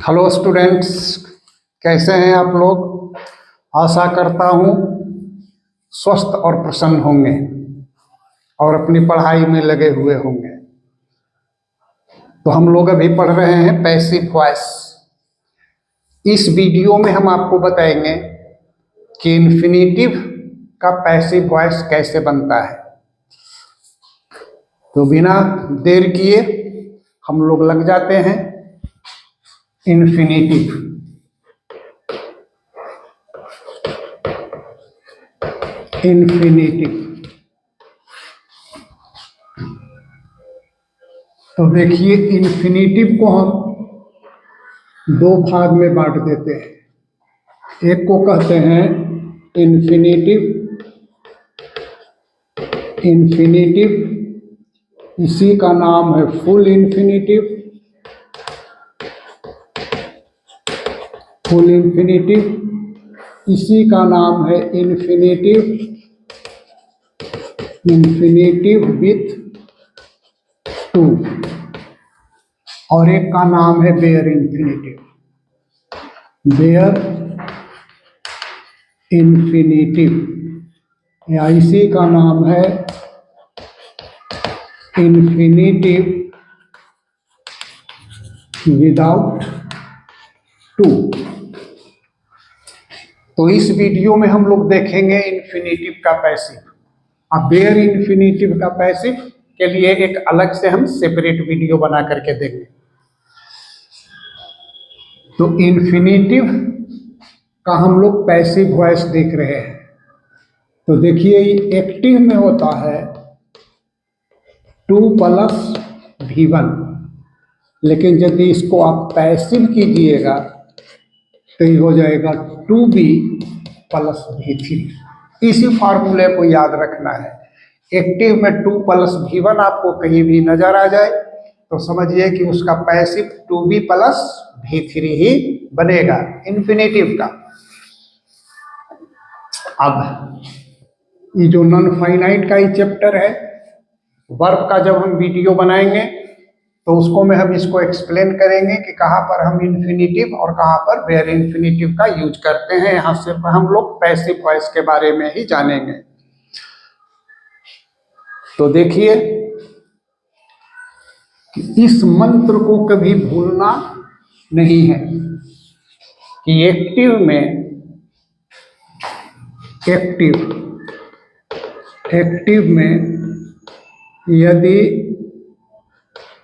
Hello students, कैसे हैं आप लोग। आशा करता हूँ स्वस्थ और प्रसन्न होंगे और अपनी पढ़ाई में लगे हुए होंगे। तो हम लोग अभी पढ़ रहे हैं पैसिव वॉइस। इस वीडियो में हम आपको बताएंगे कि इन्फिनेटिव का पैसिव वॉइस कैसे बनता है। तो बिना देर किए हम लोग लग जाते हैं इन्फिनेटिव। तो देखिए, इन्फिनेटिव को हम दो भाग में बांट देते हैं। एक को कहते हैं इन्फिनेटिव, इसी का नाम है फुल इन्फिनेटिव। इसी का नाम है इन्फिनेटिव विथ टू, और एक का नाम है बेयर इन्फिनेटिव, या इसी का नाम है इन्फिनेटिव विदाउट टू। तो इस वीडियो में हम लोग देखेंगे इन्फिनेटिव का पैसिव। अब बेयर इन्फिनेटिव का पैसिव के लिए एक अलग से हम सेपरेट वीडियो बना करके देंगे। तो इन्फिनेटिव का हम लोग पैसिव वॉइस देख रहे हैं। तो देखिए, एक्टिव में होता है 2 + V1, लेकिन यदि इसको आप पैसिव कीजिएगा तो ये हो जाएगा 2B + V3। इसी फार्मूले को याद रखना है। एक्टिव में 2 + V1 आपको कहीं भी नजर आ जाए तो समझिए कि उसका पैसिव 2B + V3 ही बनेगा इन्फिनेटिव का। अब ये जो नॉन फाइनाइट का ही चैप्टर है, वर्ब का जब हम वीडियो बनाएंगे तो उसको में हम इसको एक्सप्लेन करेंगे कि कहाँ पर हम इन्फिनेटिव और कहाँ पर वेयर इन्फिनेटिव का यूज करते हैं। यहाँ से हम लोग पैसिव वॉइस के बारे में ही जानेंगे। तो देखिए कि इस मंत्र को कभी भूलना नहीं है कि एक्टिव में यदि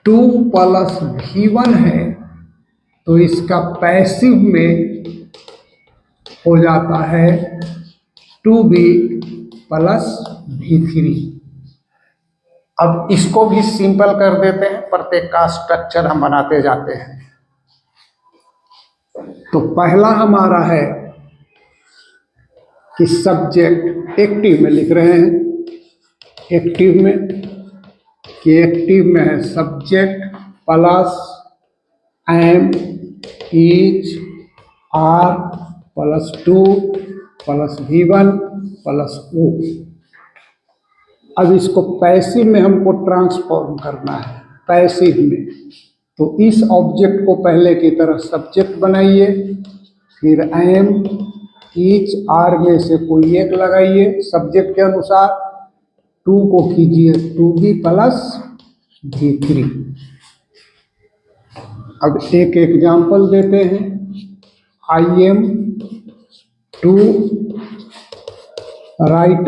2 + V1 है तो इसका पैसिव में हो जाता है 2B + V3। अब इसको भी सिंपल कर देते हैं, प्रत्येक का स्ट्रक्चर हम बनाते जाते हैं। तो पहला हमारा है कि सब्जेक्ट, एक्टिव में लिख रहे हैं, एक्टिव में है subject plus M is R + 2 + V1 + O। अब इसको पैसिव में हमको ट्रांसफॉर्म करना है। पैसिव में तो इस ऑब्जेक्ट को पहले की तरह सब्जेक्ट बनाइए, फिर एम इज आर में से कोई एक लगाइए सब्जेक्ट के अनुसार, 2 को कीजिए 2B + V3। अब एक एग्जाम्पल देते हैं। I am to write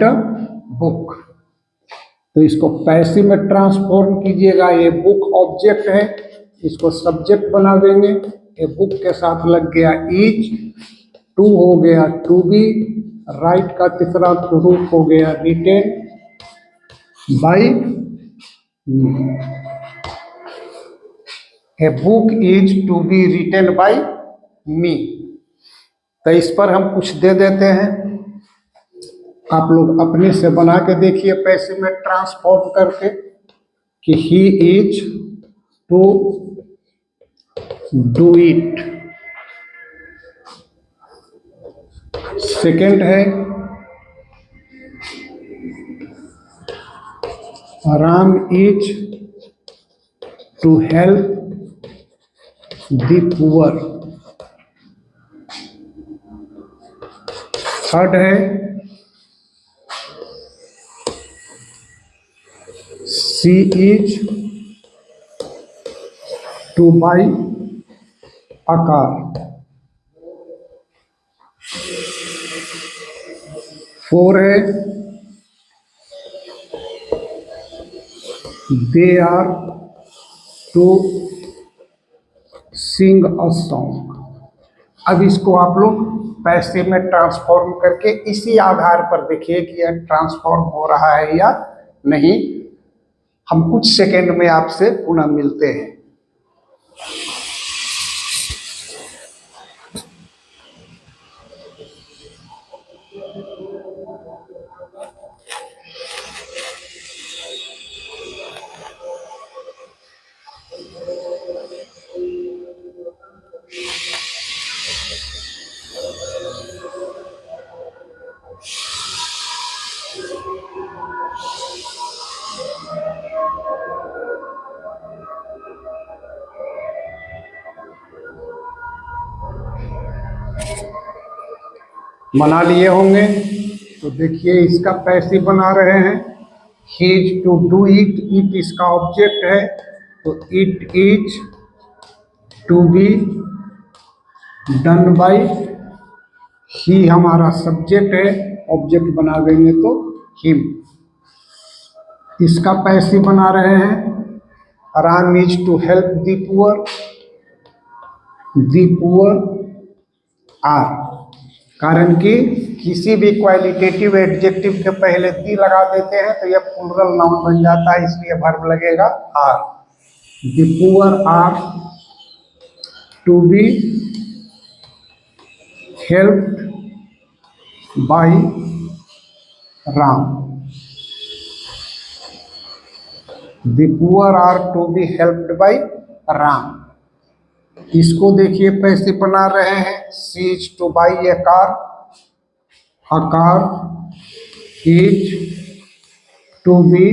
a book। तो इसको पैसिव में ट्रांसफॉर्म कीजिएगा। ये बुक ऑब्जेक्ट है, इसको सब्जेक्ट बना देंगे। ये बुक के साथ लग गया इज, 2 हो गया 2B, राइट का तीसरा रूप हो गया written by me. A book is to be written by me. तो इस पर हम कुछ दे देते हैं, आप लोग अपने से बना के देखिए पैसिव में ट्रांसफॉर्म करके कि he is to do it. Second है Ram is to help the poor. Third है she is to buy a car. Four है they are to sing a song. अब इसको आप लोग पैसे में ट्रांसफॉर्म करके इसी आधार पर देखिए कि यह ट्रांसफॉर्म हो रहा है या नहीं। हम कुछ सेकेंड में आपसे पुनः मिलते हैं। बना लिए होंगे तो देखिए इसका पैसिव बना रहे हैं। He is to do it, it इसका ऑब्जेक्ट है तो it is to be done by. He हमारा सब्जेक्ट है, ऑब्जेक्ट बना देंगे तो हिम। इसका पैसिव बना रहे हैं। Ram is to help the poor, the poor are. कारण कि किसी भी क्वालिटेटिव एडजेक्टिव के पहले दी लगा देते हैं तो यह प्लूरल नाउन बन जाता है, इसलिए वर्ब लगेगा are. The poor are to be helped by Ram. The poor are to be helped by Ram. इसको देखिए पैसे बना रहे हैं। She is to buy a car, a car is to be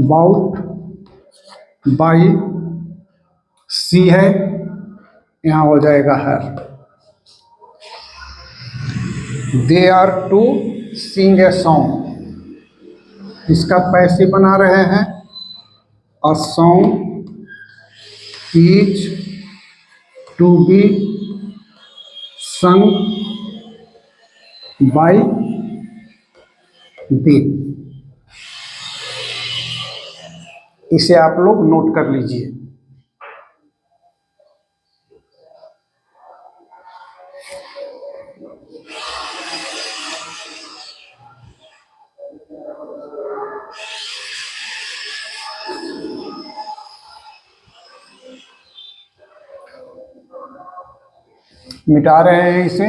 bought by. She है, यहाँ हो जाएगा her. They are to sing a song. इसका पैसे बना रहे हैं। A song is to be sung by they. इसे आप लोग नोट कर लीजिए। मिटा रहे हैं इसे।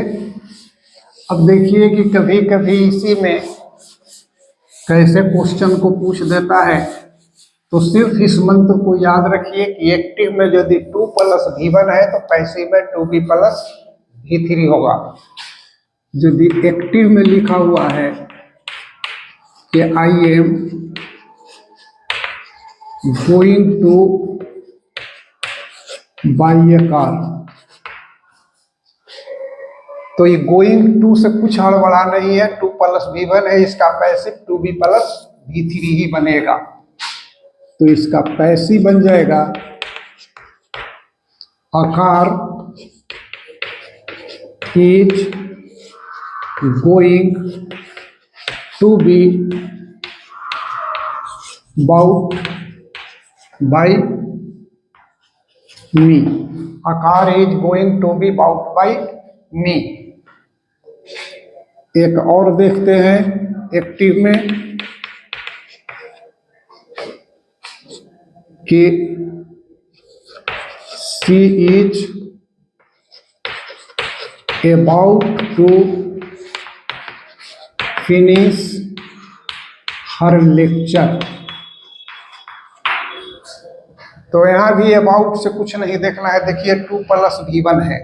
अब देखिए कि कभी कभी इसी में कैसे क्वेश्चन को पूछ देता है, तो सिर्फ इस मंत्र को याद रखिए कि एक्टिव में यदि 2 + V1 है तो पैसिव में 2B + V3 होगा। यदि एक्टिव में लिखा हुआ है कि I am going to buy a car, तो ये गोइंग टू से कुछ हड़बड़ा नहीं है, 2 + V1 है, इसका पैसिव 2B + V3 ही बनेगा। तो इसका पैसिव बन जाएगा a car is going to be bought by me. A car is going to be bought by me. एक और देखते हैं एक्टिव में कि she is about to finish her lecture. तो यहां भी अबाउट से कुछ नहीं देखना है। देखिए 2 + V1 है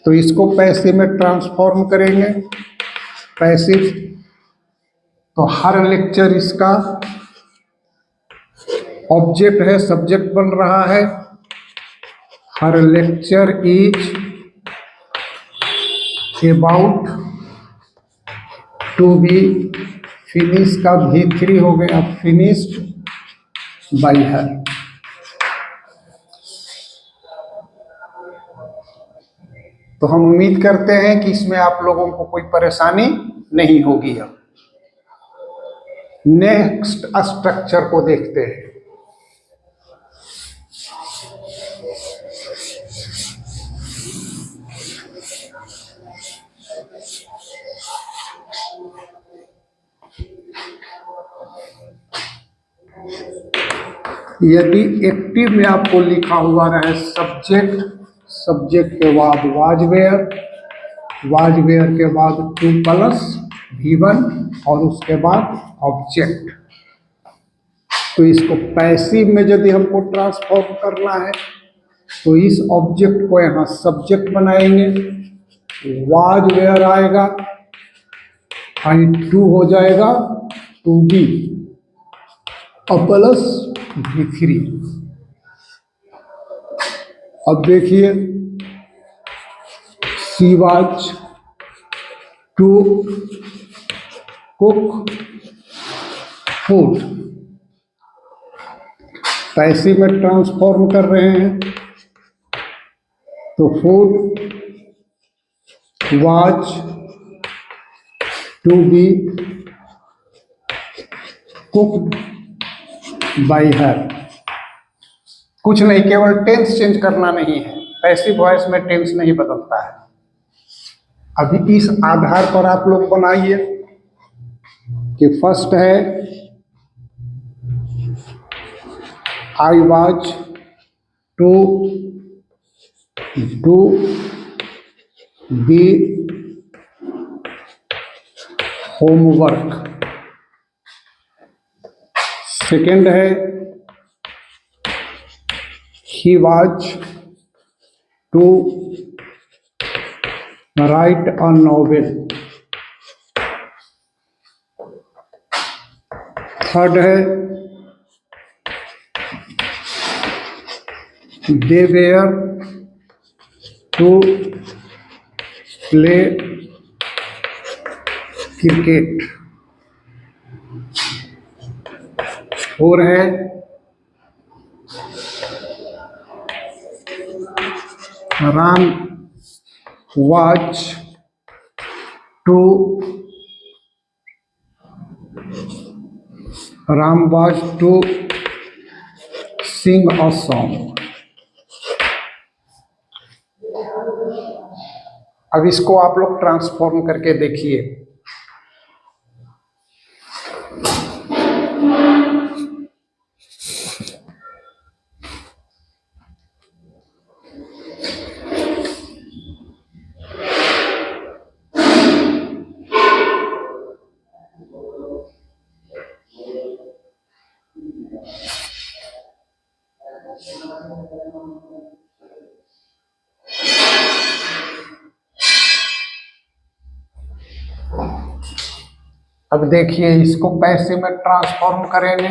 तो इसको पैसिव में ट्रांसफॉर्म करेंगे। पैसिव तो हर लेक्चर इसका ऑब्जेक्ट है, सब्जेक्ट बन रहा है। Her lecture is about to be finish का V3 हो गया, फिनिश्ड बाय हर। तो हम उम्मीद करते हैं कि इसमें आप लोगों को कोई परेशानी नहीं होगी। अब नेक्स्ट स्ट्रक्चर को देखते हैं। यदि एक्टिव में आपको लिखा हुआ रहे सब्जेक्ट, सब्जेक्ट के बाद वाज वेयर के बाद 2 प्लस V1 और उसके बाद ऑब्जेक्ट, तो इसको पैसिव में यदि हमको ट्रांसफॉर्म करना है तो इस ऑब्जेक्ट को यहाँ सब्जेक्ट बनाएंगे, वाज वेयर आएगा, I2 हो जाएगा 2B और प्लस V3। अब देखिए she was to cook food, passive में ट्रांसफॉर्म कर रहे हैं तो food was to be cooked by her. कुछ नहीं, केवल टेंस चेंज करना नहीं है, पैसिव वॉइस में टेंस नहीं बदलता है। अभी इस आधार पर आप लोग बनाइए कि फर्स्ट है I was to do be homework. Second है he was to write a novel। Third है they were to play cricket। Four है Ram was to sing a song. अब इसको आप लोग ट्रांसफॉर्म करके देखिए। अब देखिए इसको पैसे में ट्रांसफॉर्म करेंगे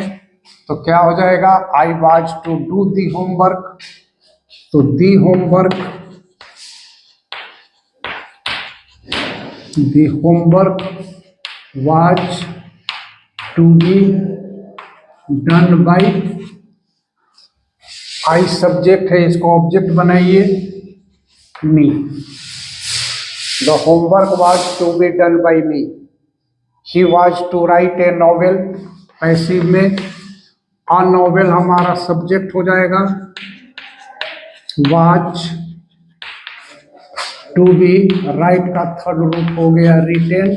तो क्या हो जाएगा, I was to do the homework, तो the homework was to be done by, I subject है, इसको ऑब्जेक्ट बनाइए me, the homework was to be done by me. He was to write a novel, passive में a novel हमारा subject हो जाएगा, was to be write का third रूप हो गया written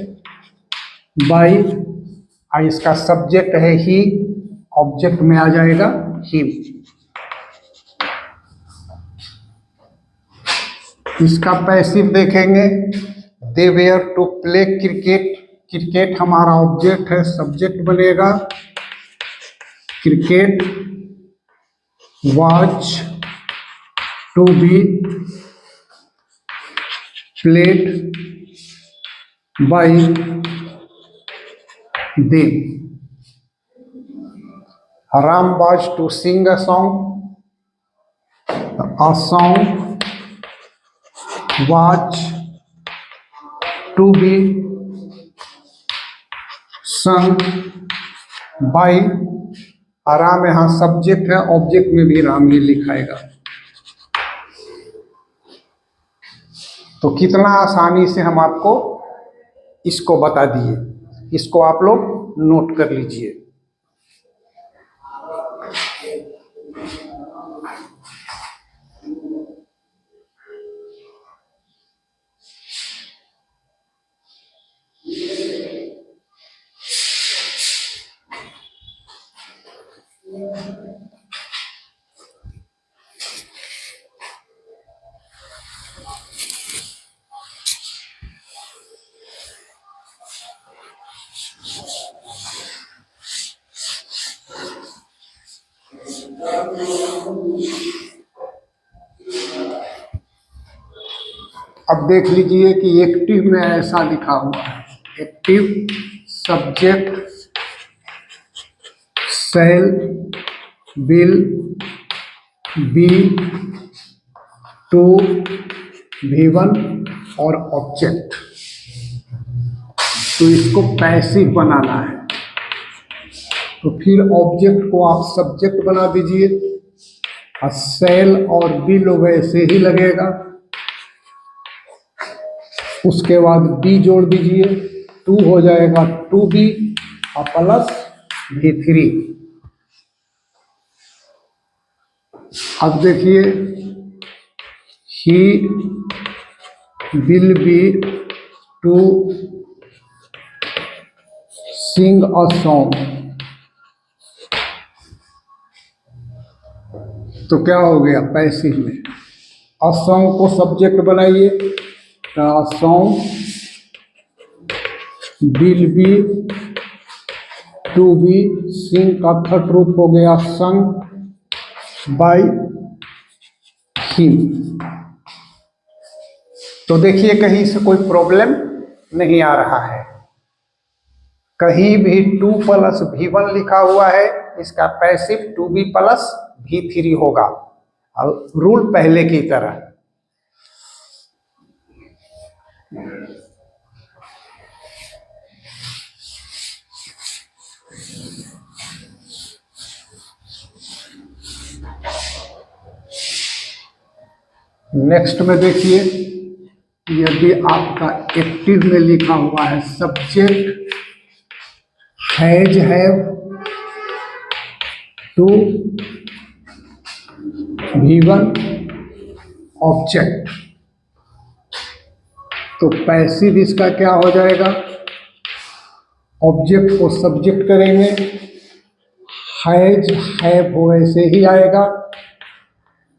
by, इसका सब्जेक्ट है he, ऑब्जेक्ट में आ जाएगा him। इसका पैसिव देखेंगे they were to play cricket, cricket हमारा ऑब्जेक्ट है, सब्जेक्ट बनेगा cricket was to be played by them. Ram was to sing a song. A song was to be sung by। Ram यहाँ subject है, object में भी राम ही लिखाएगा। तो कितना आसानी से हम आपको इसको बता दिए, इसको आप लोग नोट कर लीजिए। अब देख लीजिए कि एक्टिव में ऐसा लिखा हुआ है, active subject shall will be to V1 और ऑब्जेक्ट। तो इसको पैसिव बनाना है, तो फिर ऑब्जेक्ट को आप सब्जेक्ट बना दीजिए और शैल और विल वैसे ही लगेगा। उसके बाद बी जोड़ दीजिए, टू हो जाएगा टू बी और प्लस V3। अब देखिए he will be to sing a song. तो क्या हो गया पैसिव में, अ सॉन्ग को सब्जेक्ट बनाइए, तो song will be to be, sing का थर्ड रूप हो गया संग बाय हिम। तो देखिए कहीं से कोई प्रॉब्लम नहीं आ रहा है, कहीं भी 2 + V1 लिखा हुआ है, इसका पैसिव 2B + V3 होगा, और रूल पहले की तरह। नेक्स्ट में देखिए, यदि आपका एक्टिव में लिखा हुआ है subject has have to V1 object, तो पैसिव इसका क्या हो जाएगा, ऑब्जेक्ट को सब्जेक्ट करेंगे, हैज हैव हो ऐसे ही आएगा,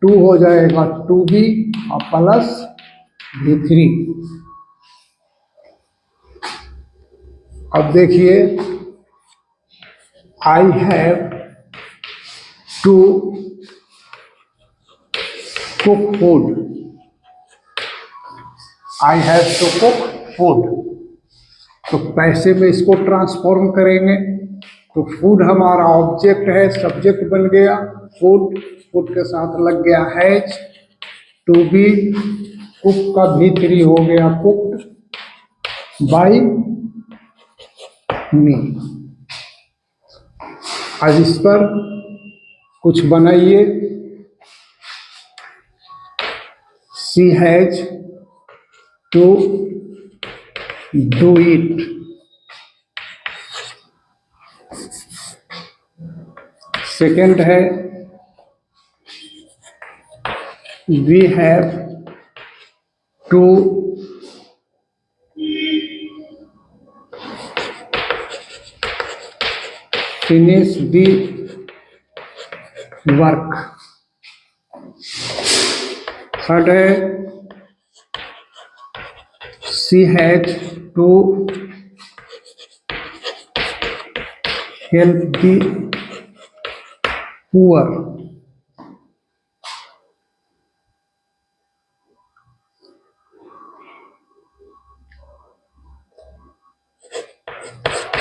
टू हो जाएगा 2B और प्लस V3। अब देखिए I have to cook food, I have to cook food, तो पैसे में इसको ट्रांसफॉर्म करेंगे, तो फूड हमारा ऑब्जेक्ट है, सब्जेक्ट बन गया फूड, फूड के साथ लग गया हैज, टू बी, कुक का V3 हो गया कुक्ड बाय मी। आज इस पर कुछ बनाइए। She has to do it, second है we have to finish the work, third है she has to help the poor.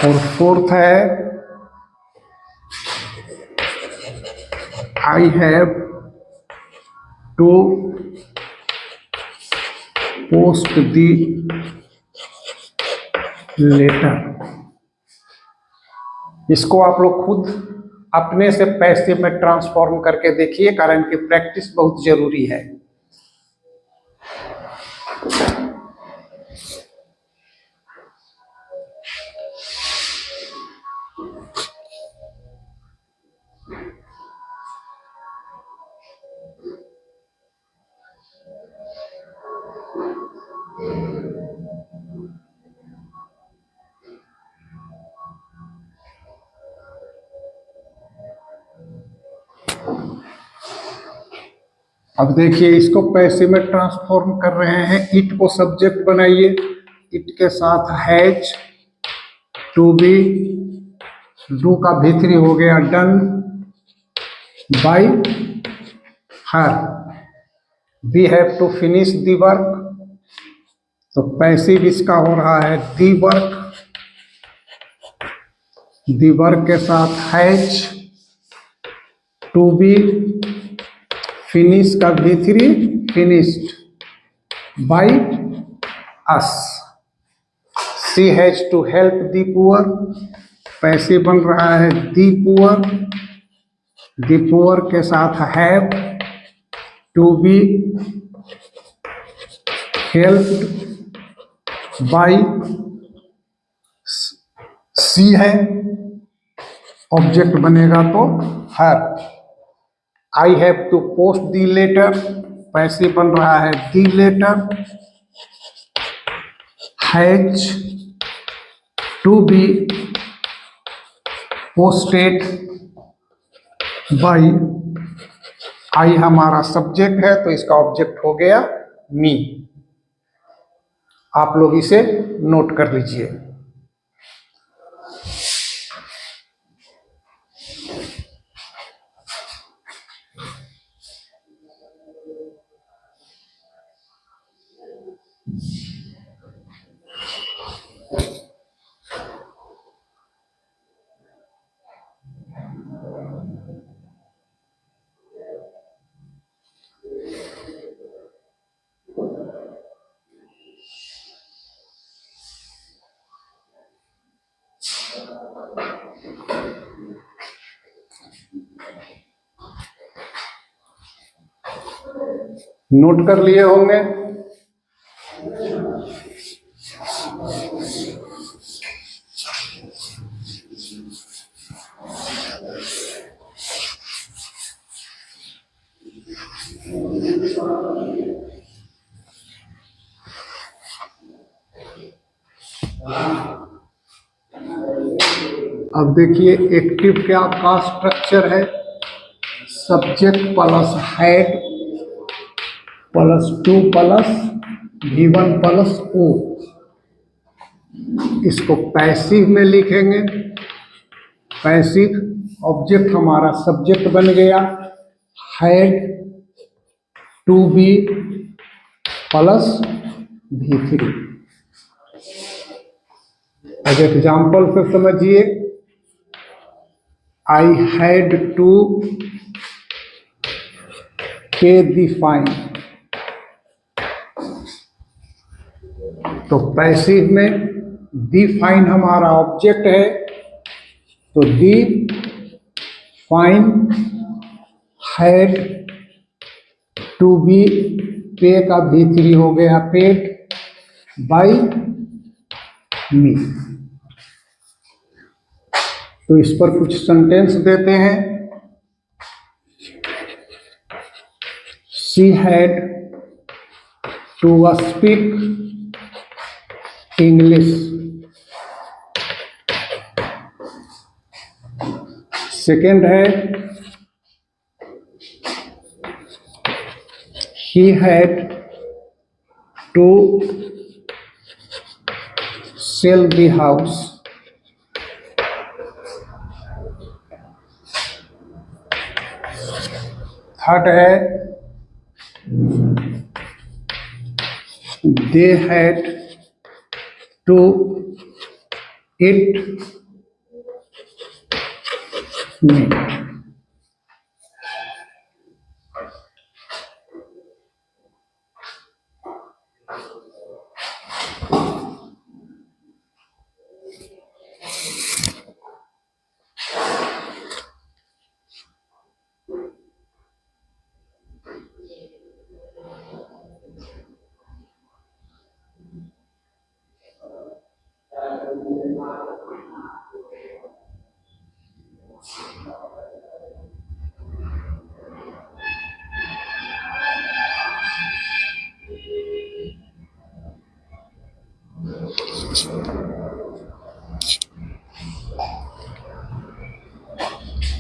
और फोर्थ है I have to post the letter. इसको आप लोग खुद अपने से पैसे में ट्रांसफॉर्म करके देखिए, कारण कि प्रैक्टिस बहुत जरूरी है। अब देखिए, इसको पैसे में ट्रांसफॉर्म कर रहे हैं। इट को सब्जेक्ट बनाइए, इट के साथ हैज, टू बी, डू का भीतरी हो गया done, by her, we have to finish the work, तो पैसिव इसका हो रहा है दी वर्क, दी वर्क के साथ हैज, टू बी, फिनिश का भीतरी finished, by us, she has to help the poor, passive बन रहा है दी पुअर, दी पुअर के साथ have, to be helped by, she है, ऑब्जेक्ट बनेगा तो her, I have to post the letter, पैसे बन रहा है the letter, has to be posted by, I हमारा सब्जेक्ट है तो इसका ऑब्जेक्ट हो गया मी। आप लोग इसे नोट कर लीजिए। नोट कर लिए होंगे। अब देखिए, एक्टिव के आपका स्ट्रक्चर है subject plus had plus to plus V1 plus O. इसको पैसिव में लिखेंगे। पैसिव ऑब्जेक्ट हमारा सब्जेक्ट बन गया had to be plus V3। अब एग्जाम्पल से समझिए, आई हैड टू पे दी फाइन, तो पैसिव में दी फाइन हमारा ऑब्जेक्ट है, तो दी fine had to be, pay का V3 हो गया पेड बाय मी। तो इस पर कुछ सेंटेंस देते हैं। She had to speak English. Second है, he had to sell the house। Third है, they had to eat meat।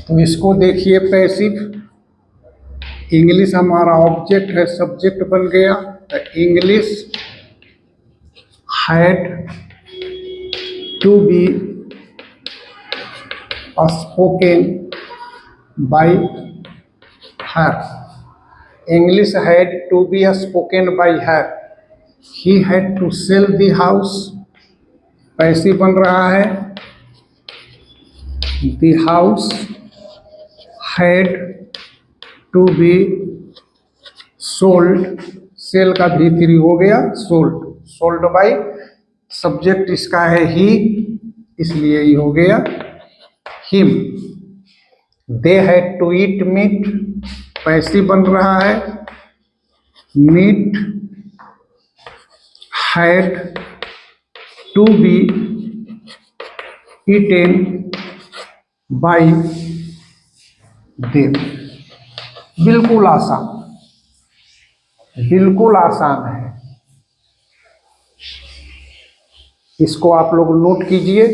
तो इसको देखिए पैसिव, इंग्लिश हमारा ऑब्जेक्ट है, सब्जेक्ट बन गया। तो English had to be spoken by her. English had to be spoken by her. He had to sell the house, passive बन रहा है। The house had to be sold, sell का भी3 हो गया, सोल्ड। सोल्ड बाय, सब्जेक्ट इसका है ही, इसलिए ये हो गया him. They had to eat meat, passive बन रहा है। Meat had to be eaten by them. बिल्कुल आसान, बिल्कुल आसान है। इसको आप लोग नोट कीजिए।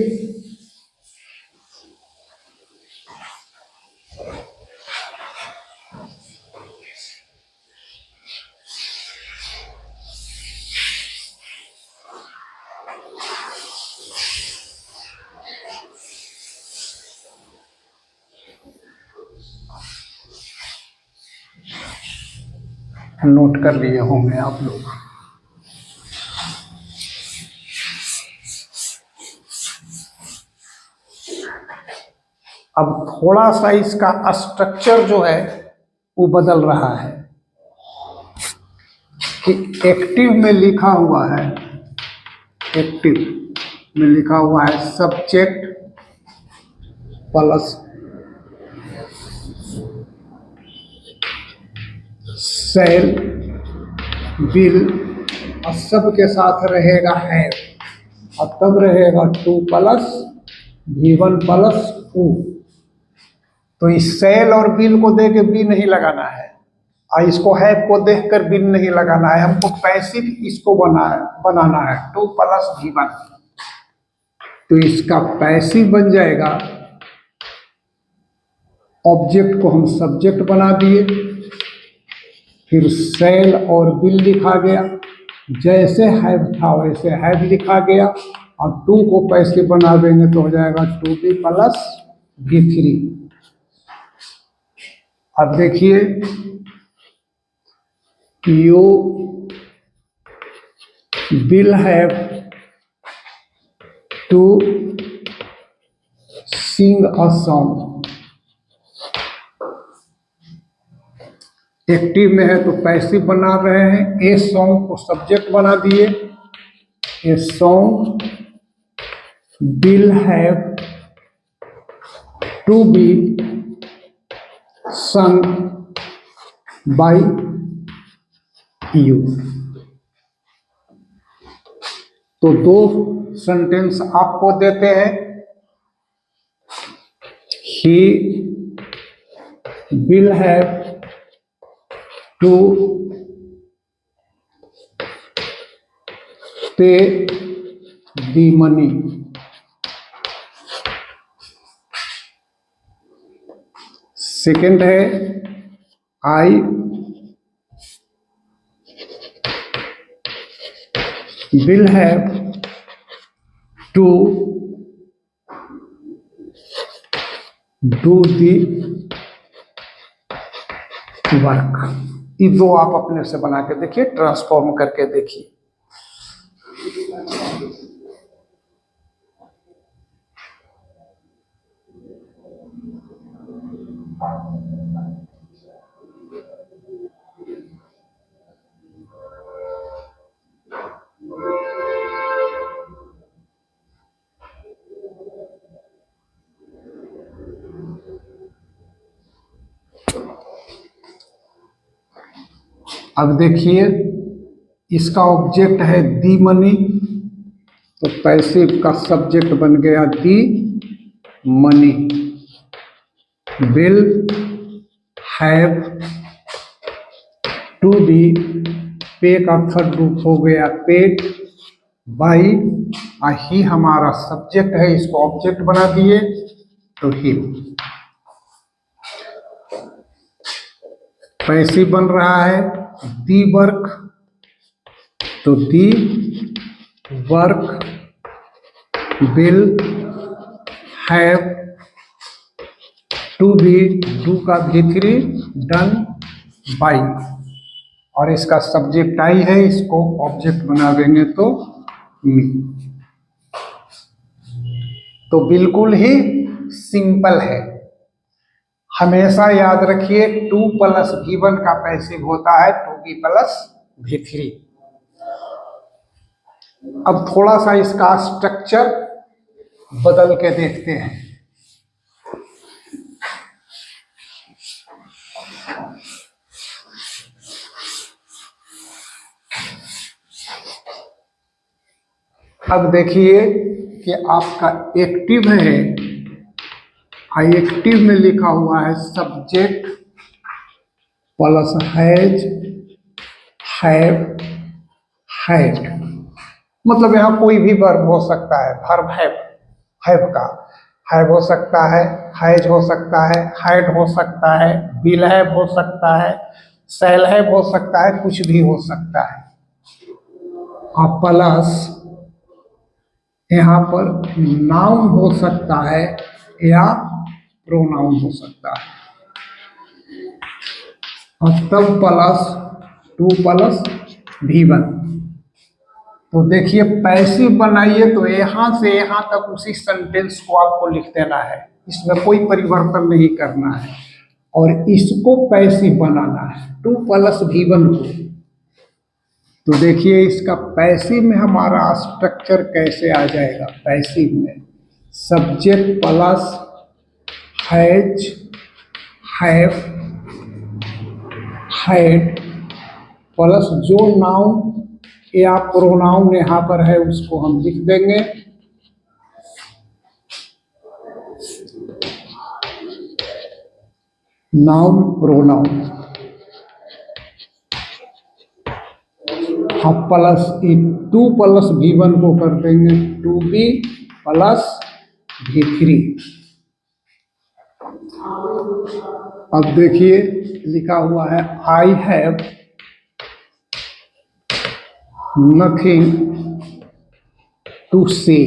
नोट कर लिए होंगे आप लोग। अब थोड़ा सा इसका स्ट्रक्चर जो है वो बदल रहा है कि एक्टिव में लिखा हुआ है, एक्टिव में लिखा हुआ है सब्जेक्ट प्लस सेल बिल, और सब के साथ रहेगा है, और तब रहेगा 2 प्लस V1 प्लस U। तो इस सेल और बिल को देख के बी नहीं लगाना है, और इसको हैव को देखकर बिल नहीं लगाना है, हमको पैसिव इसको बनाना है 2 प्लस V1। तो इसका पैसिव बन जाएगा, ऑब्जेक्ट को हम सब्जेक्ट बना दिए, फिर सेल और बिल लिखा गया, जैसे हैव था वैसे हैव लिखा गया, और 2 को पैसिव बना देंगे तो हो जाएगा 2B प्लस V3। अब देखिए, you will have to sing a song. Active में है तो पैसिव बना रहे हैं, ए सॉन्ग को सब्जेक्ट बना दिए। A song will have to be sung by you। तो 2 सेंटेंस आपको देते हैं। He will have to pay the money। Second है I will have to do the work। ये 2 आप अपने से बना के देखिए, ट्रांसफॉर्म करके देखिए। अब देखिए, इसका ऑब्जेक्ट है दी मनी, तो पैसिव का सब्जेक्ट बन गया the money. Will have to be, pay का थर्ड रूप हो गया पेड, बाई, ही हमारा सब्जेक्ट है, इसको ऑब्जेक्ट बना दिए तो ही। पैसिव बन रहा है दी वर्क, तो the work will have to be, do का V3 डन बाई, और इसका सब्जेक्ट आई है, इसको ऑब्जेक्ट बना देंगे तो मी। तो बिल्कुल ही सिंपल है। हमेशा याद रखिए 2 प्लस V1 का पैसिव होता है 2B प्लस V3। अब थोड़ा सा इसका स्ट्रक्चर बदल के देखते हैं। अब देखिए कि आपका एक्टिव है, आई एक्टिव में लिखा हुआ है subject plus has, have, had, मतलब यहाँ कोई भी वर्ब हो सकता है, वर्ब हैव का हैव हो सकता है, हैज हो सकता है, हैड हो सकता है, विल हैव हो सकता है, शैल हैव हो सकता है, कुछ भी हो सकता है। और प्लस यहाँ पर नाउन हो सकता है या प्रोनाउन हो सकता है, और तब प्लस 2 प्लस V1। तो देखिए पैसिव बनाइए तो यहाँ से यहाँ तक उसी सेंटेंस को आपको लिख देना है, इसमें कोई परिवर्तन नहीं करना है, और इसको पैसिव बनाना है 2 प्लस V1 को। तो देखिए इसका पैसिव में हमारा स्ट्रक्चर कैसे आ जाएगा। पैसिव में subject plus has, have, had plus जो नाउन या प्रोनाउन यहाँ पर है उसको हम लिख देंगे, नाउन प्रोनाउन, हम प्लस 2 प्लस V1 को कर देंगे 2B प्लस V3। अब देखिए लिखा हुआ है आई हैव नथिंग टू से,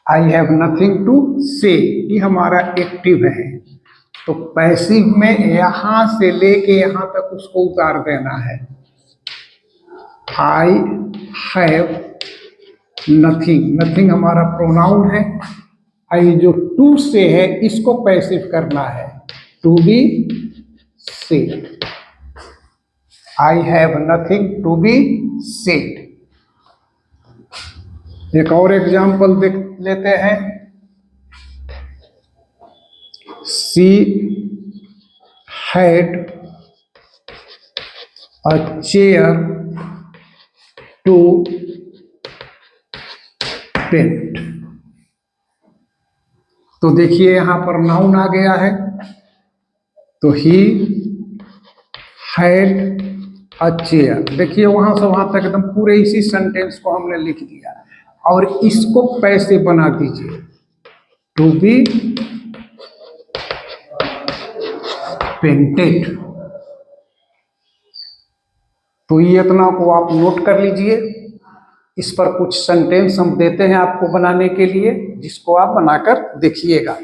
आई हैव नथिंग टू से, ये हमारा एक्टिव है। तो पैसिव में यहां से लेके यहां तक उसको उतार देना है। आई हैव नथिंग, नथिंग हमारा प्रोनाउन है, आई जो टू से है इसको पैसिव करना है, to be said, I have nothing to be said. एक और एग्जाम्पल देख लेते हैं। She had a chair to paint. तो देखिए यहां पर नाउन आ गया है, तो ही हैड अ चेयर। देखिए वहां से वहां तक एकदम पूरे इसी सेंटेंस को हमने लिख दिया, और इसको पैसे बना दीजिए टू बी पेंटेड। तो ये इतना को आप नोट कर लीजिए। इस पर कुछ सेंटेंस हम देते हैं आपको बनाने के लिए, जिसको आप बनाकर देखिएगा।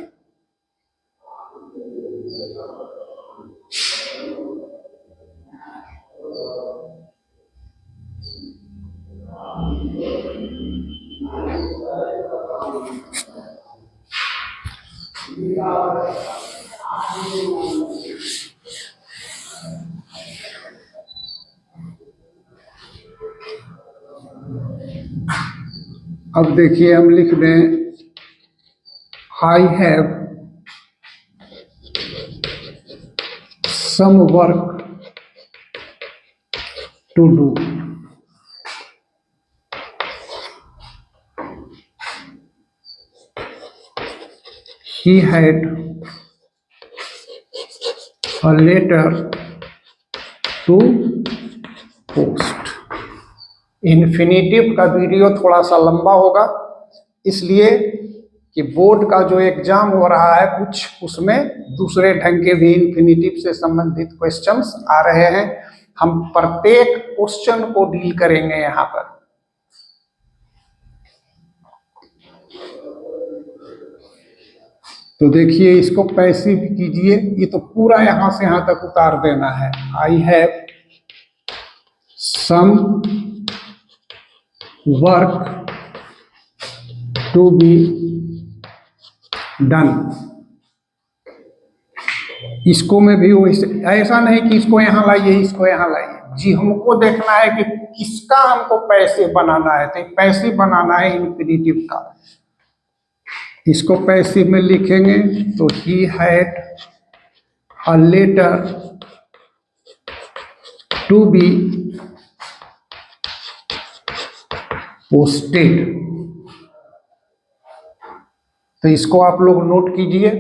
अब देखिए हम लिख दें I have some work to do. He had a letter to post। Infinitive का वीडियो थोड़ा सा लंबा होगा, इसलिए कि बोर्ड का जो एग्जाम हो रहा है कुछ उसमें दूसरे ढंग के भी इन्फिनेटिव से संबंधित क्वेश्चंस आ रहे हैं। हम प्रत्येक क्वेश्चन को डील करेंगे यहाँ पर। तो देखिए, इसको पैसिव कीजिए, ये तो पूरा यहां से यहां तक उतार देना है। I have some work to be done. इसको में भी ऐसा नहीं कि इसको यहां लाइए, इसको यहां लाइए जी, हमको देखना है कि किसका हमको पैसे बनाना है। तो पैसे बनाना है इन्फिनेटिव का। इसको पैसिव में लिखेंगे तो he had a letter to be posted. तो इसको आप लोग नोट कीजिए,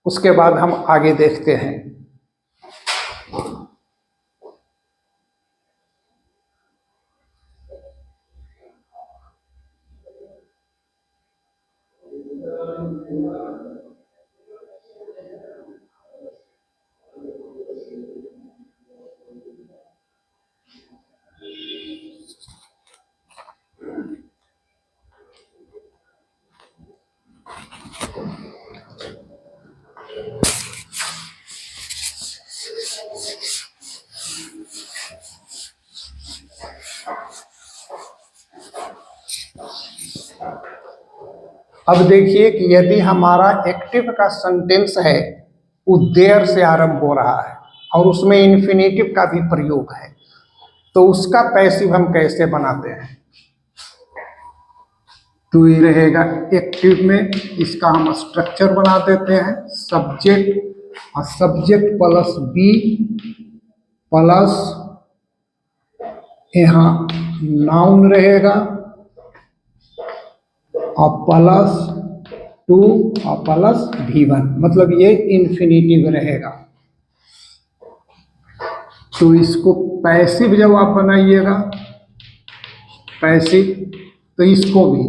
उसके बाद हम आगे देखते हैं। अब देखिए कि यदि हमारा एक्टिव का सेंटेंस है वो देयर से आरंभ हो रहा है और उसमें इन्फिनेटिव का भी प्रयोग है, तो उसका पैसिव हम कैसे बनाते हैं। तो ये रहेगा एक्टिव में, इसका हम स्ट्रक्चर बना देते हैं। सब्जेक्ट और सब्जेक्ट प्लस बी प्लस यहाँ नाउन रहेगा और प्लस टू और प्लस V1, मतलब ये इन्फिनेटिव रहेगा। तो इसको पैसिव जब आप बनाइएगा पैसिव, तो इसको भी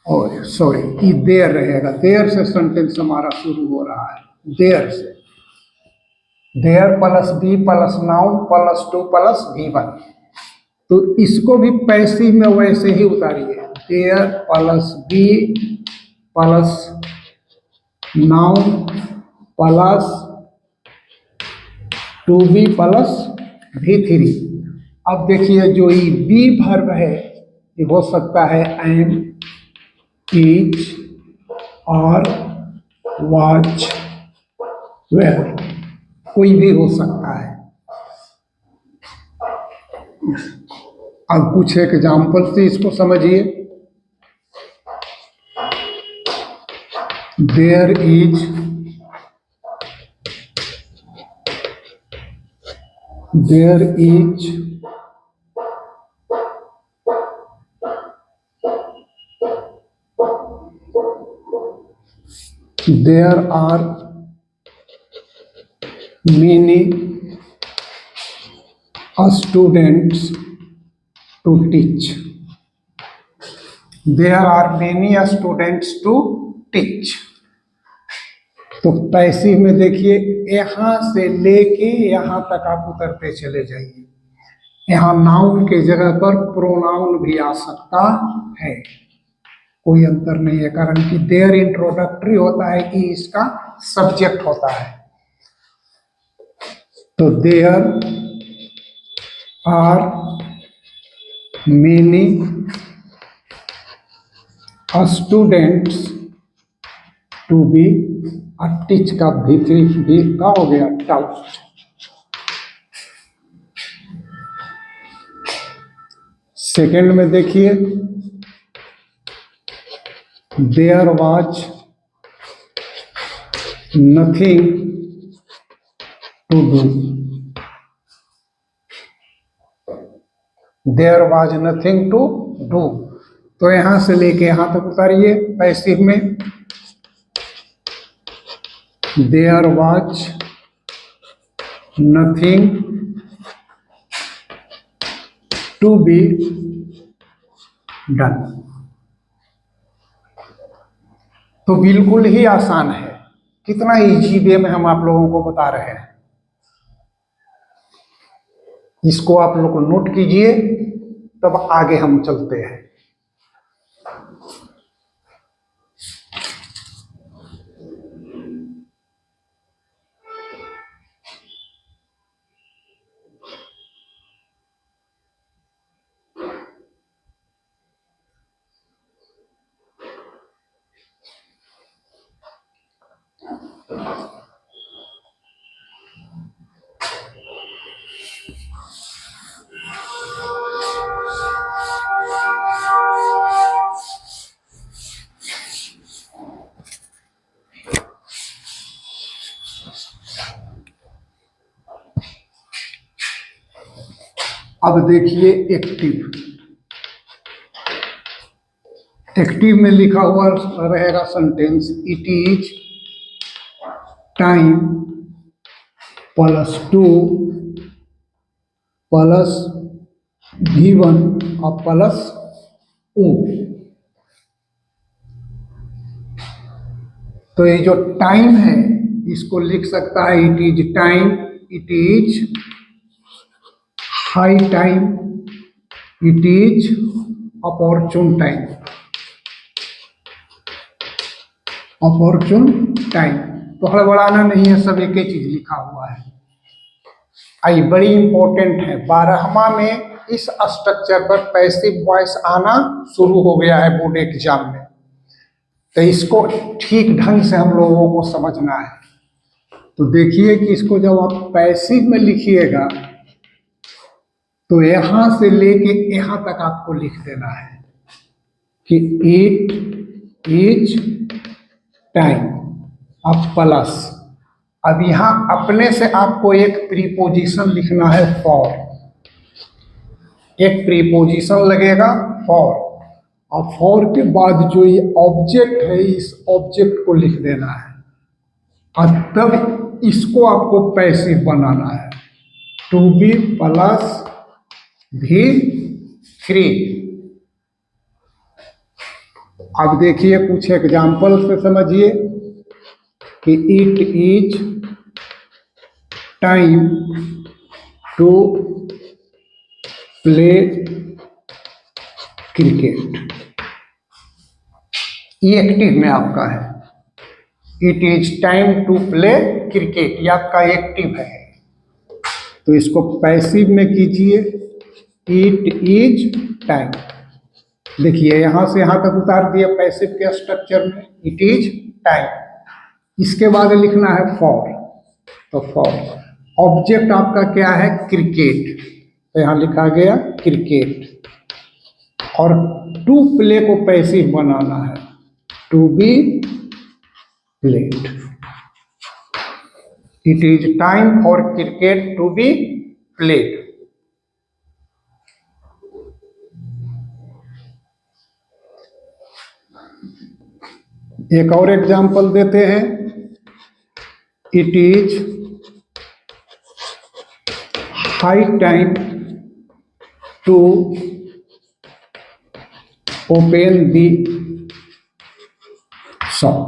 और सॉरी देयर रहेगा। देयर से सेंटेंस हमारा शुरू हो रहा है, देयर से। There plus be plus noun plus to plus V1। तो इसको भी पैसिव में वैसे ही उतारिए। There plus be plus noun plus to be plus V3। अब देखिए जो ये बी वर्ब है ये हो सकता है एम, ईच और वॉच, वेयर, कोई भी हो सकता है। अब कुछ एग्जाम्पल से इसको समझिए। There is there are many students to teach। There are many students to teach। तो पैसिव में देखिए यहां से लेके यहां तक आप उतरते चले जाइए। यहां नाउन के जगह पर प्रोनाउन भी आ सकता है, कोई अंतर नहीं है, कारण कि देयर इंट्रोडक्टरी होता है कि इसका सब्जेक्ट होता है। तो there are many students to be, teach का भीतरी भी का हो गया टाउट। सेकेंड में देखिए there was nothing to do. There was nothing to do, तो यहां से लेके यहां तक उतारिए पैसिव में। There was nothing to be done. तो बिल्कुल ही आसान है, कितना इजी वे में हम आप लोगों को बता रहे हैं। इसको आप लोग नोट कीजिए, तब आगे हम चलते हैं। अब देखिए एक्टिव। एक्टिव में लिखा हुआ रहेगा sentence, it is time plus 2 plus V1 और प्लस O। तो ये जो टाइम है इसको लिख सकता है it is time, it is high time, it is opportune time. Opportune time तो हड़बड़ाना नहीं है, सब एक ही चीज लिखा हुआ है। आई बड़ी इंपॉर्टेंट है, 12वां में इस स्ट्रक्चर पर पैसिव वॉइस आना शुरू हो गया है बोर्ड एग्जाम में, तो इसको ठीक ढंग से हम लोगों को समझना है। तो देखिए कि इसको जब आप पैसिव में लिखिएगा तो यहां से लेके यहां तक आपको लिख देना है कि इट इज टाइम। अब प्लस, अब यहां अपने से आपको एक प्रीपोजिशन लिखना है फॉर, एक प्रीपोजिशन लगेगा फॉर, और फॉर के बाद जो ये ऑब्जेक्ट है इस ऑब्जेक्ट को लिख देना है, और तब इसको आपको पैसिव बनाना है। To be plus V3। अब देखिए कुछ एग्जाम्पल से समझिए कि it is time to play cricket. ये एक्टिव में आपका है, it is time to play cricket, ये आपका एक्टिव है। तो इसको पैसिव में कीजिए, इट इज टाइम। देखिए यहां से यहां तक उतार दिया पैसिव के स्ट्रक्चर में, इट इज टाइम। इसके बाद लिखना है फॉर, तो फॉर ऑब्जेक्ट आपका क्या है, क्रिकेट, तो यहां लिखा गया क्रिकेट, और टू प्ले को पैसिव बनाना है, to be played. It is time for cricket to be played. एक और एग्जाम्पल देते हैं, it is high time to open the shop.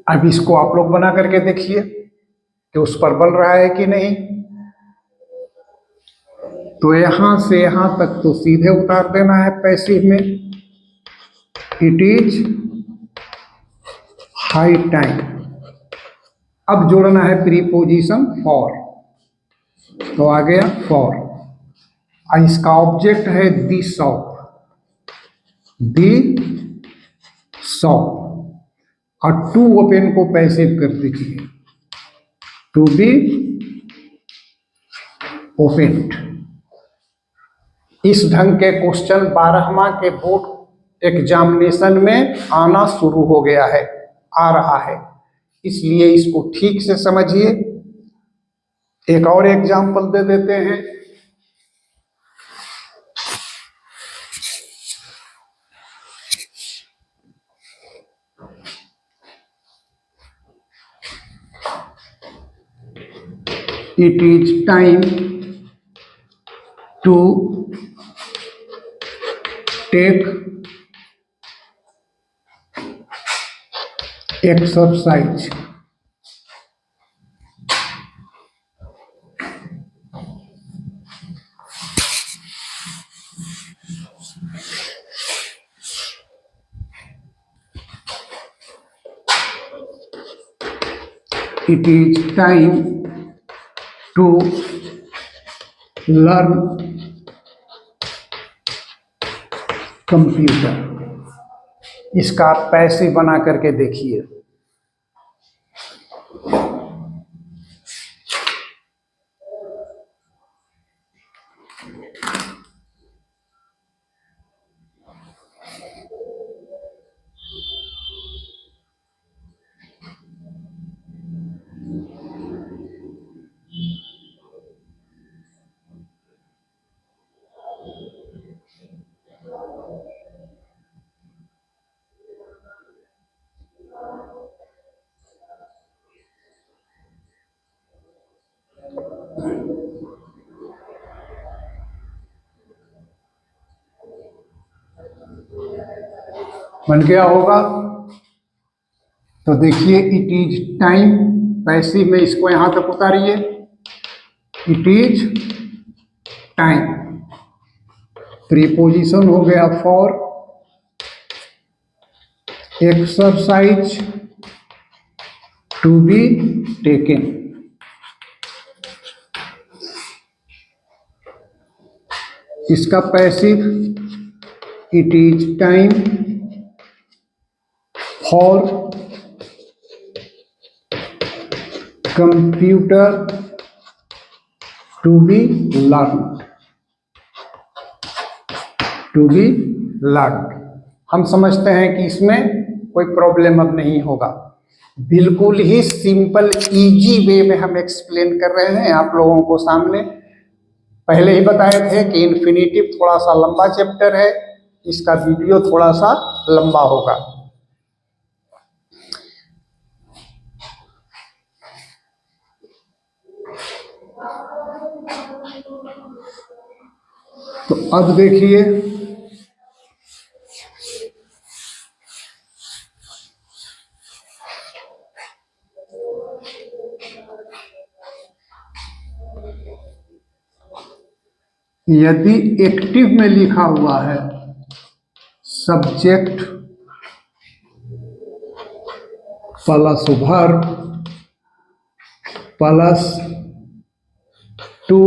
अब इसको आप लोग बना करके देखिए कि उस पर बन रहा है कि नहीं। तो यहां से यहां तक तो सीधे उतार देना है पैसिव में, इट इज हाई टाइम। अब जोड़ना है प्रीपोजिशन फॉर, तो आ गया फॉर, और इसका ऑब्जेक्ट है दी शॉप, दी शॉप, और टू ओपन को पैसिव कर दीजिए, टू बी ओपेन्ड। इस ढंग के क्वेश्चन 12वां के बोर्ड एग्जामिनेशन में आना शुरू हो गया है, आ रहा है, इसलिए इसको ठीक से समझिए। एक और एग्जाम्पल दे देते हैं, it is time to take exercise. It is time to learn computer. इसका आप पैसे बना करके देखिए। बन गया होगा। तो देखिए, इट इज टाइम, पैसिव में इसको यहां तक उतारिए। इट इज टाइम, प्रीपोजिशन हो गया for, exercise to be taken. इसका passive, it is time for computer to be learn. To be learn. हम समझते हैं कि इसमें कोई प्रॉब्लम अब नहीं होगा। बिल्कुल ही सिंपल इजी वे में हम एक्सप्लेन कर रहे हैं आप लोगों को सामने। पहले ही बताए थे कि इन्फिनेटिव थोड़ा सा लंबा चैप्टर है, इसका वीडियो थोड़ा सा लंबा होगा। तो अब देखिए, यदि एक्टिव में लिखा हुआ है subject plus verb plus to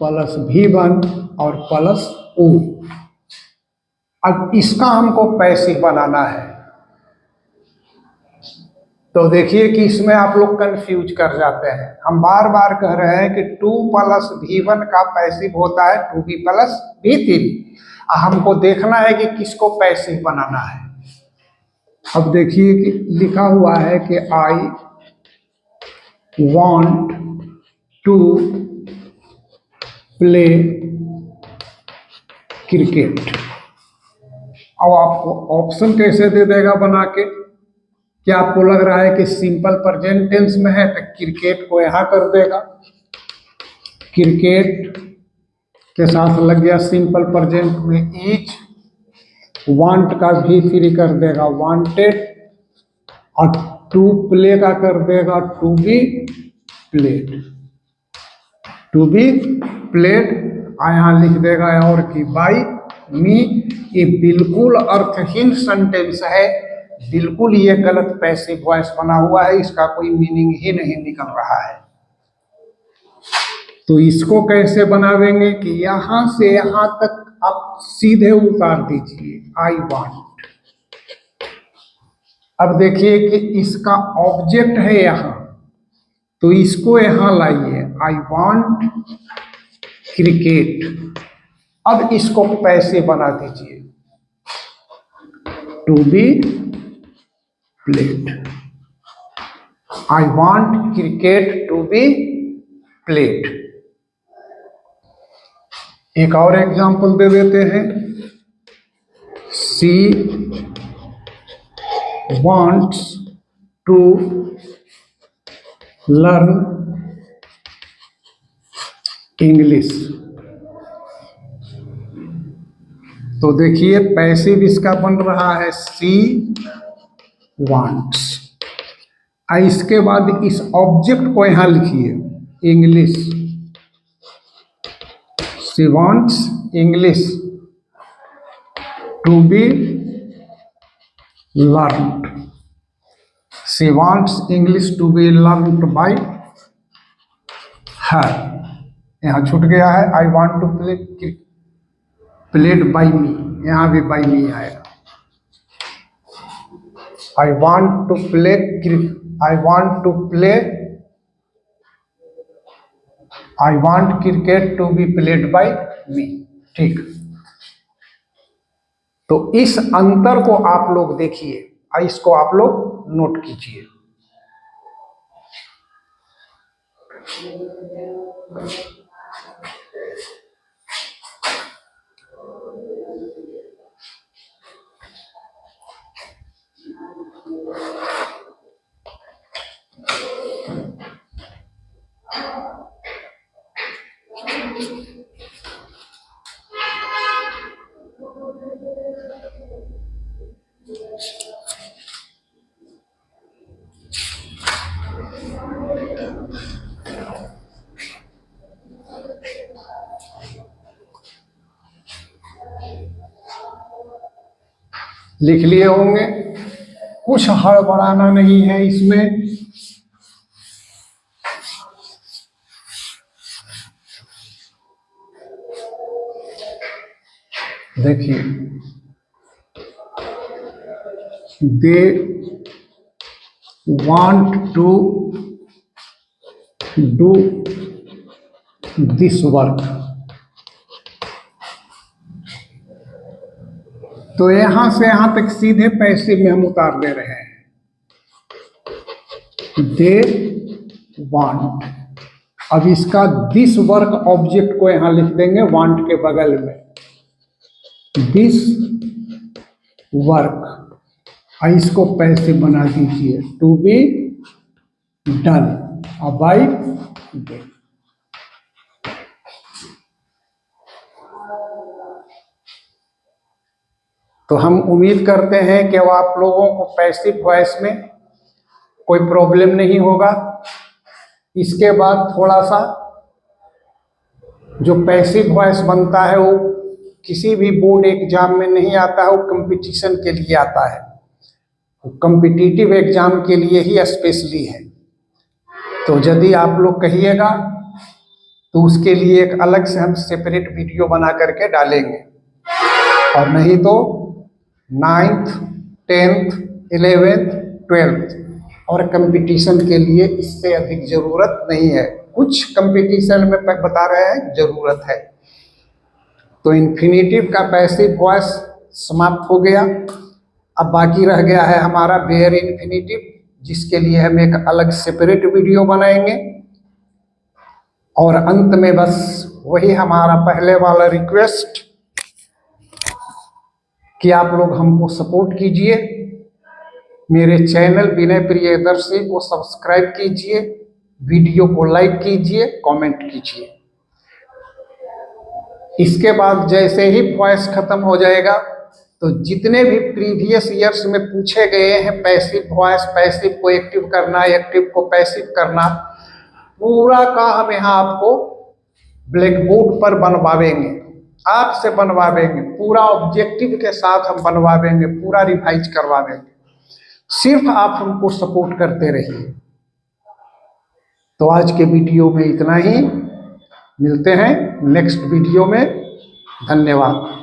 plus V1 और प्लस O, अब इसका हमको पैसिव बनाना है। तो देखिए कि इसमें आप लोग कंफ्यूज कर जाते हैं। हम बार बार कह रहे हैं कि 2 प्लस V1 का पैसिव होता है 2V प्लस V3। हमको देखना है कि किसको पैसिव बनाना है। अब देखिए कि लिखा हुआ है कि I want to play cricket. अब आपको ऑप्शन कैसे दे देगा बना के? क्या आपको लग रहा है कि सिंपल प्रेजेंट टेंस में है तो क्रिकेट को यहां कर देगा, क्रिकेट के साथ लग गया सिंपल प्रेजेंट में इज, वांट का V3 कर देगा वांटेड, और टू प्ले का कर देगा to be played. To be played यहां लिख देगा और कि बाई मी। ये बिल्कुल अर्थहीन सेंटेंस है, बिल्कुल ये गलत पैसिव वॉइस बना हुआ है, इसका कोई मीनिंग ही नहीं निकल रहा है। तो इसको कैसे बनावेंगे कि यहां से यहां तक आप सीधे उतार दीजिए आई वांट। अब देखिए कि इसका ऑब्जेक्ट है यहां, तो इसको यहां लाइए आई वांट क्रिकेट। अब इसको पैसे बना दीजिए to be played. I want cricket to be played. एक और एग्जांपल दे देते हैं, सी wants to learn English। तो देखिए पैसिव इसका बन रहा है सी वांट्स। इसके बाद इस ऑब्जेक्ट को यहां लिखिए English. She wants English to be learned. She wants English to be learned by her. यहां छूट गया है I want to played by me, यहां भी बाय मी आएगा। I want to play I want cricket to be played by me. ठीक, तो इस अंतर को आप लोग देखिए, इसको आप लोग नोट कीजिए। लिख लिए होंगे, कुछ हड़बड़ाना नहीं है इसमें। देखिए they want to do this work. तो यहां से यहां तक सीधे पैसे में हम उतार दे रहे हैं। दे वांट, अब इसका दिस वर्क ऑब्जेक्ट को यहां लिख देंगे वांट के बगल में, दिस वर्क। इसको पैसे बना दीजिए to be done by day. तो हम उम्मीद करते हैं कि वो आप लोगों को पैसिव वॉइस में कोई प्रॉब्लम नहीं होगा। इसके बाद थोड़ा सा जो पैसिव वॉइस बनता है वो किसी भी बोर्ड एग्जाम में नहीं आता है, वो कंपटीशन के लिए आता है, कॉम्पिटिटिव एग्जाम के लिए ही स्पेशली है। तो यदि आप लोग कहिएगा तो उसके लिए एक अलग से हम सेपरेट वीडियो बना करके डालेंगे, और नहीं तो 9th 10th 11th 12th और कंपटीशन के लिए इससे अधिक जरूरत नहीं है। कुछ कंपटीशन में बता रहे हैं जरूरत है। तो इन्फिनेटिव का पैसिव वॉइस समाप्त हो गया। अब बाकी रह गया है हमारा बेयर इन्फिनेटिव, जिसके लिए हम एक अलग सेपरेट वीडियो बनाएंगे। और अंत में बस वही हमारा पहले वाला रिक्वेस्ट कि आप लोग हमको सपोर्ट कीजिए, मेरे चैनल विनय प्रियदर्शी को सब्सक्राइब कीजिए, वीडियो को लाइक कीजिए, कमेंट कीजिए। इसके बाद जैसे ही वॉइस खत्म हो जाएगा तो जितने भी प्रीवियस ईयर्स में पूछे गए हैं पैसिव वॉइस, पैसिव को एक्टिव करना, एक्टिव को पैसिव करना, पूरा का हम यहाँ आपको ब्लैक बोर्ड पर बनवावेंगे, आपसे बनवावेंगे, पूरा ऑब्जेक्टिव के साथ हम बनवावेंगे, पूरा रिवाइज करवावेंगे। सिर्फ आप हमको सपोर्ट करते रहिए। तो आज के वीडियो में इतना ही, मिलते हैं नेक्स्ट वीडियो में। धन्यवाद।